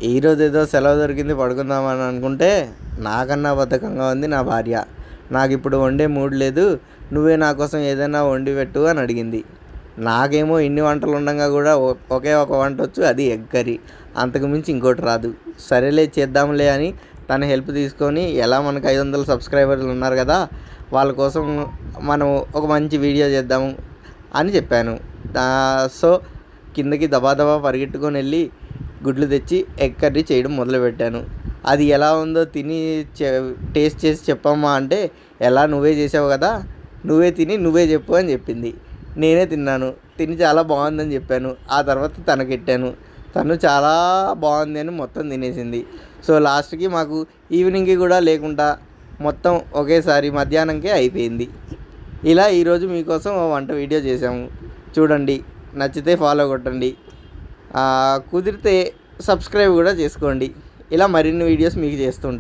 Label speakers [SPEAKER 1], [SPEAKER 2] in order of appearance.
[SPEAKER 1] ఈరోజు ఏదో సెలవు దొరికింది పడుకుందామని అనుకుంటే నాకన్నా బద్ధకంగా ఉంది నా భార్య. నాకు ఇప్పుడు వండే మూడ్ లేదు, నువ్వే నా కోసం ఏదైనా వండి పెట్టు అని అడిగింది. నాకేమో ఇన్ని వంటలు ఉండగా కూడా ఒకే ఒక వంట వచ్చు, అది ఎగ్ కర్రీ. అంతకు మించి ఇంకోటి రాదు. సరేలే చేద్దాంలే అని తన హెల్ప్ తీసుకొని, ఎలా మనకు 500 సబ్స్క్రైబర్లు ఉన్నారు కదా, వాళ్ళ కోసం మనం ఒక మంచి వీడియో చేద్దాము అని చెప్పాను. సో కిందకి దబాదబా పరిగెట్టుకొని వెళ్ళి గుడ్లు తెచ్చి ఎగ్ కర్రీ చేయడం మొదలుపెట్టాను. అది ఎలా ఉందో తిని టేస్ట్ చేసి చెప్పమ్మా అంటే, ఎలా నువ్వే చేసావు కదా, నువ్వే తిని నువ్వే చెప్పు అని చెప్పింది. నేనే తిన్నాను, తిని చాలా బాగుందని చెప్పాను. ఆ తర్వాత తనకెట్టాను, తను చాలా బాగుంది అని మొత్తం తినేసింది. సో లాస్ట్కి మాకు ఈవినింగ్కి కూడా లేకుండా మొత్తం ఒకేసారి మధ్యాహ్నంకే అయిపోయింది. ఇలా ఈరోజు మీకోసం వంట వీడియో చేసాము, చూడండి. నచ్చితే ఫాలో కొట్టండి, కుదిరితే సబ్స్క్రైబ్ కూడా చేసుకోండి. ఇలా మరిన్ని వీడియోస్ మీకు చేస్తుంటాను.